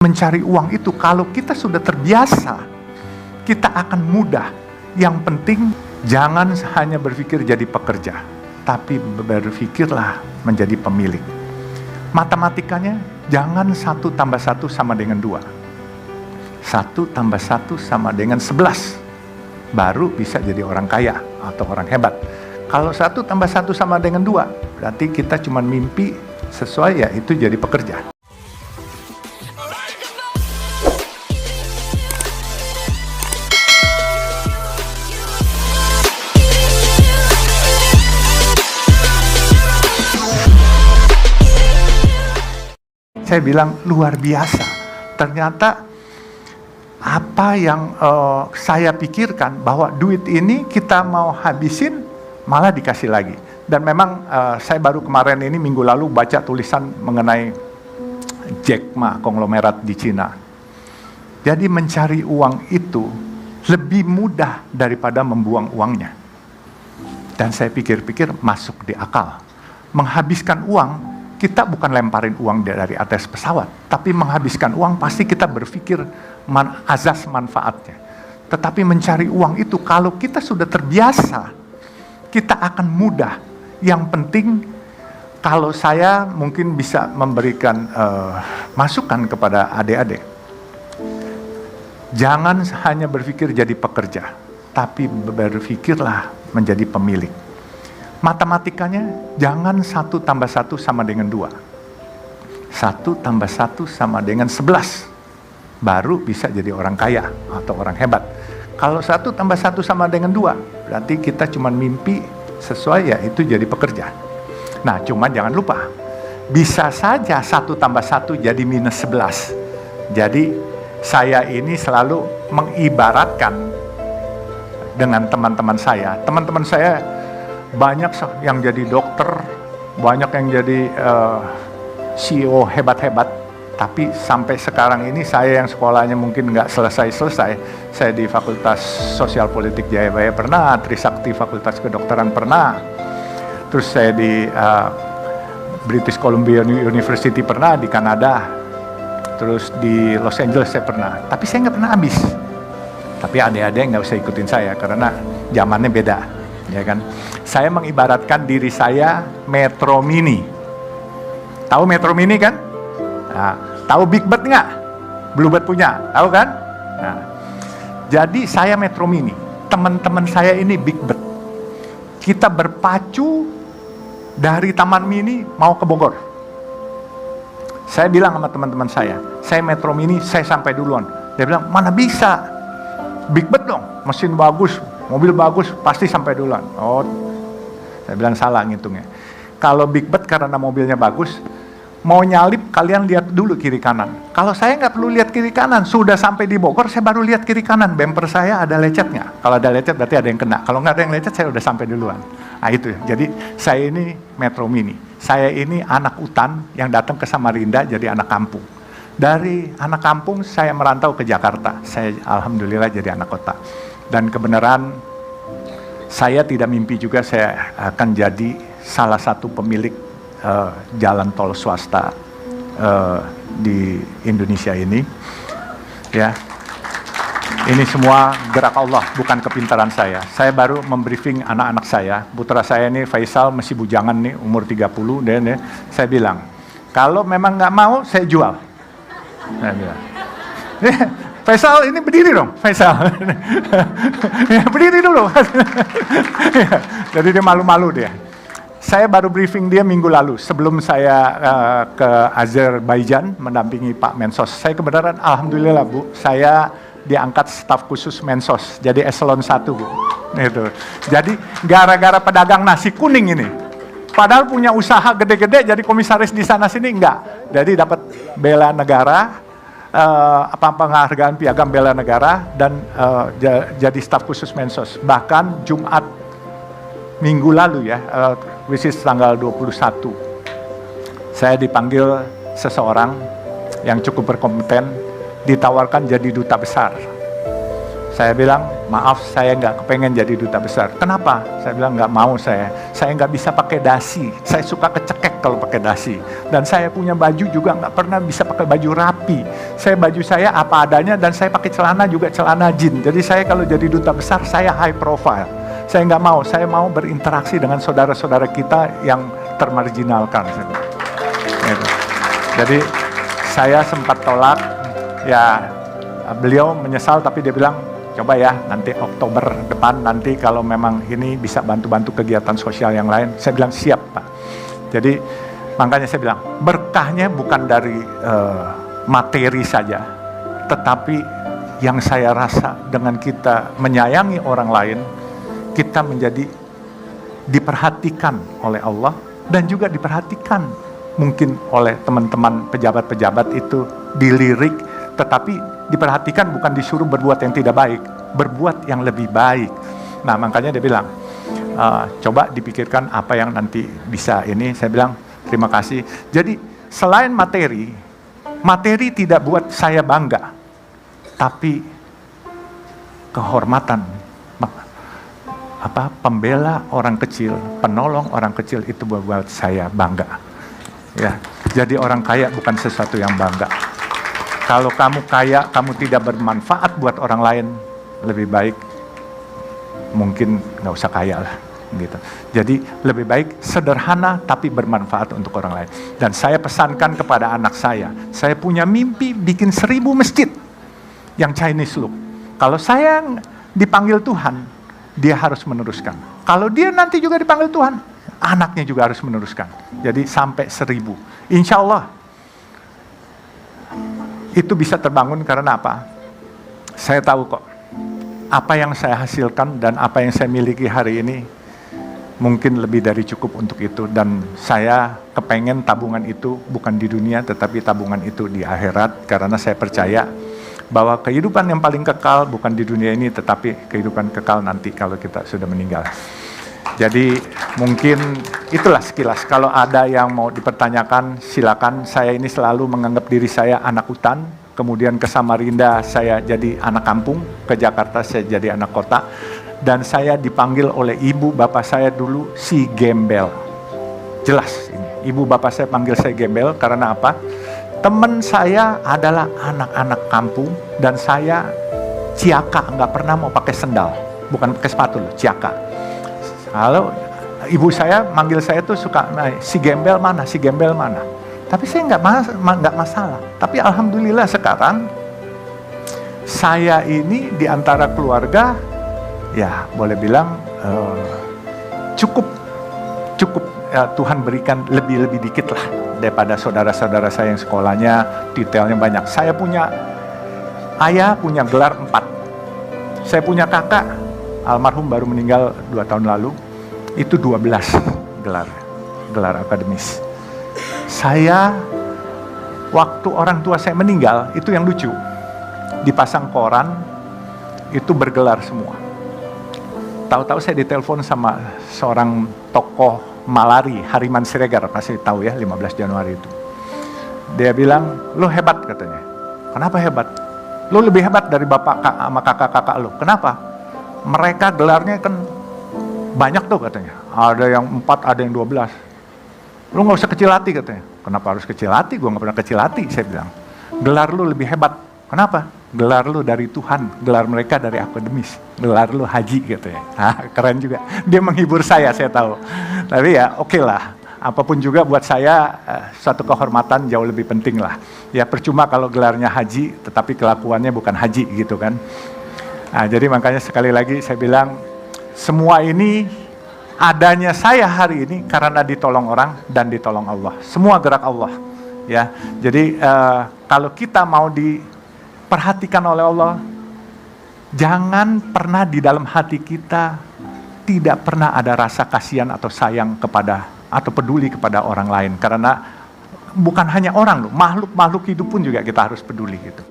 Mencari uang itu kalau kita sudah terbiasa, kita akan mudah. Yang penting jangan hanya berpikir jadi pekerja, tapi berpikirlah menjadi pemilik. Matematikanya jangan 1 tambah 1 sama dengan 2. 1 tambah 1 sama dengan 11. Baru bisa jadi orang kaya atau orang hebat. Kalau 1 tambah 1 sama dengan 2, berarti kita cuma mimpi sesuai ya itu jadi pekerja. Saya bilang luar biasa. Ternyata apa yang saya pikirkan bahwa duit ini kita mau habisin malah dikasih lagi. Dan memang saya baru kemarin ini minggu lalu baca tulisan mengenai Jack Ma konglomerat di Cina. Jadi mencari uang itu lebih mudah daripada membuang uangnya. Dan saya pikir-pikir masuk di akal. Menghabiskan uang, kita bukan lemparin uang dari atas pesawat, tapi menghabiskan uang pasti kita berpikir azas manfaatnya. Tetapi mencari uang itu kalau kita sudah terbiasa, kita akan mudah. Yang penting kalau saya mungkin bisa memberikan masukan kepada adik-adik. Jangan hanya berpikir jadi pekerja, tapi berpikirlah menjadi pemilik. Matematikanya jangan 1 tambah 1 sama dengan 2. 1 tambah 1 sama dengan 11. Baru bisa jadi orang kaya atau orang hebat. Kalau 1 tambah 1 sama dengan 2, berarti kita cuma mimpi sesuai ya itu jadi pekerja. Nah, cuman jangan lupa, bisa saja 1 tambah 1 jadi minus 11. Jadi saya ini selalu mengibaratkan dengan teman-teman saya. Teman-teman saya banyak yang jadi dokter, banyak yang jadi CEO hebat-hebat, tapi sampai sekarang ini saya yang sekolahnya mungkin nggak selesai-selesai. Saya di Fakultas Sosial Politik Jayabaya pernah, Trisakti Fakultas Kedokteran pernah, terus saya di British Columbia University pernah, di Kanada, terus di Los Angeles saya pernah, tapi saya nggak pernah habis. Tapi adik-adik nggak usah ikutin saya karena zamannya beda. Ya kan, saya mengibaratkan diri saya Metro Mini. Tahu Metro Mini kan? Nah, tahu Big Bird nggak? Bluebird punya, tahu kan? Nah, jadi saya Metro Mini, teman-teman saya ini Big Bird. Kita berpacu dari Taman Mini mau ke Bogor. Saya bilang sama teman-teman saya Metro Mini, saya sampai duluan. Dia bilang, mana bisa? Big Bird dong, mesin bagus, mobil bagus, pasti sampai duluan. Oh, saya bilang salah ngitungnya. Kalau Big Bird karena mobilnya bagus, mau nyalip kalian lihat dulu kiri kanan. Kalau saya nggak perlu lihat kiri kanan, sudah sampai di Bogor, saya baru lihat kiri kanan. Bumper saya ada lecetnya. Kalau ada lecet berarti ada yang kena. Kalau nggak ada yang lecet, saya udah sampai duluan. Nah itu, jadi saya ini Metro Mini. Saya ini anak hutan yang datang ke Samarinda jadi anak kampung. Dari anak kampung saya merantau ke Jakarta. Saya alhamdulillah jadi anak kota. Dan kebenaran saya tidak mimpi juga saya akan jadi salah satu pemilik jalan tol swasta di Indonesia ini. Ya, ini semua gerak Allah, bukan kepintaran saya. Saya baru membriefing anak-anak saya. Putra saya ini Faisal masih bujangan nih, umur 30. Dan saya bilang, kalau memang nggak mau, saya jual. Saya bilang, Faisal ini berdiri dong, Faisal. Berdiri dulu. Jadi dia malu-malu dia. Saya baru briefing dia minggu lalu sebelum saya ke Azerbaijan mendampingi Pak Mensos. Saya kebenaran alhamdulillah Bu, saya diangkat staf khusus Mensos, jadi eselon 1 Bu. Itu. Jadi gara-gara pedagang nasi kuning ini. Padahal punya usaha gede-gede jadi komisaris di sana sini enggak. Jadi dapat bela negara, penghargaan piagam bela negara dan jadi staf khusus Mensos. Bahkan Jumat minggu lalu ya, which is tanggal 21, saya dipanggil seseorang yang cukup berkompeten, ditawarkan jadi duta besar. Saya bilang, maaf saya nggak kepengen jadi duta besar. Kenapa? Saya bilang nggak mau saya nggak bisa pakai dasi. Saya suka kecekek kalau pakai dasi. Dan saya punya baju juga nggak pernah bisa pakai baju rapi. Baju saya apa adanya dan saya pakai celana juga celana jeans. Jadi saya kalau jadi duta besar saya high profile. Saya nggak mau, saya mau berinteraksi dengan saudara-saudara kita yang termarginalkan. Gitu. Jadi saya sempat tolak, ya beliau menyesal tapi dia bilang, coba ya nanti Oktober depan nanti kalau memang ini bisa bantu-bantu kegiatan sosial yang lain. Saya bilang siap Pak. Jadi makanya saya bilang berkahnya bukan dari materi saja, tetapi yang saya rasa dengan kita menyayangi orang lain, kita menjadi diperhatikan oleh Allah dan juga diperhatikan mungkin oleh teman-teman pejabat-pejabat itu dilirik, tetapi diperhatikan bukan disuruh berbuat yang tidak baik, berbuat yang lebih baik. Nah makanya dia bilang, coba dipikirkan apa yang nanti bisa ini. Saya bilang terima kasih. Jadi selain materi tidak buat saya bangga, tapi kehormatan, pembela orang kecil, penolong orang kecil itu buat saya bangga. Ya, jadi orang kaya bukan sesuatu yang bangga. Kalau kamu kaya, kamu tidak bermanfaat buat orang lain, lebih baik mungkin nggak usah kaya lah, gitu. Jadi lebih baik sederhana tapi bermanfaat untuk orang lain. Dan saya pesankan kepada anak saya punya mimpi bikin 1000 masjid yang Chinese look. Kalau saya dipanggil Tuhan, dia harus meneruskan. Kalau dia nanti juga dipanggil Tuhan, anaknya juga harus meneruskan. Jadi sampai 1000. Insya Allah itu bisa terbangun karena apa? Saya tahu kok, apa yang saya hasilkan dan apa yang saya miliki hari ini mungkin lebih dari cukup untuk itu. Dan saya kepengen tabungan itu bukan di dunia, tetapi tabungan itu di akhirat. Karena saya percaya bahwa kehidupan yang paling kekal bukan di dunia ini, tetapi kehidupan kekal nanti kalau kita sudah meninggal. Jadi mungkin itulah sekilas. Kalau ada yang mau dipertanyakan, silakan. Saya ini selalu menganggap diri saya anak hutan. Kemudian ke Samarinda saya jadi anak kampung. Ke Jakarta saya jadi anak kota. Dan saya dipanggil oleh ibu bapak saya dulu si gembel. Jelas ini. Ibu bapak saya panggil saya gembel karena apa? Teman saya adalah anak-anak kampung. Dan saya ciaka, nggak pernah mau pakai sendal. Bukan pakai sepatu loh, ciaka. Kalau ibu saya manggil saya tuh suka, si gembel mana, si gembel mana. Tapi saya nggak masalah. Tapi alhamdulillah sekarang saya ini di antara keluarga, ya boleh bilang cukup Tuhan berikan lebih dikit lah daripada saudara-saudara saya yang sekolahnya detailnya banyak. Saya punya ayah punya gelar 4. Saya punya kakak almarhum baru meninggal 2 tahun lalu, itu 12 gelar akademis. Saya waktu orang tua saya meninggal, itu yang lucu, dipasang koran itu bergelar semua. Tahu-tahu saya ditelepon sama seorang tokoh Malari, Hariman Siregar, pasti tahu ya, 15 Januari itu. Dia bilang, lo hebat katanya. Kenapa hebat? Lo lebih hebat dari bapak sama kakak-kakak lo. Kenapa? Mereka gelarnya kan banyak tuh katanya. Ada yang 4, ada yang 12. Lu gak usah kecil hati katanya. Kenapa harus kecil hati? Gue gak pernah kecil hati, saya bilang. Gelar lu lebih hebat. Kenapa? Gelar lu dari Tuhan. Gelar mereka dari akademis. Gelar lu haji katanya. Keren juga. Dia menghibur saya tahu. Tapi ya oke lah. Apapun juga buat saya suatu kehormatan jauh lebih penting lah. Ya percuma kalau gelarnya haji, tetapi kelakuannya bukan haji gitu kan. Nah, jadi makanya sekali lagi saya bilang, semua ini adanya saya hari ini karena ditolong orang dan ditolong Allah. Semua gerak Allah. Ya, jadi kalau kita mau diperhatikan oleh Allah, jangan pernah di dalam hati kita tidak pernah ada rasa kasihan atau sayang kepada atau peduli kepada orang lain. Karena bukan hanya orang loh, makhluk-makhluk hidup pun juga kita harus peduli gitu.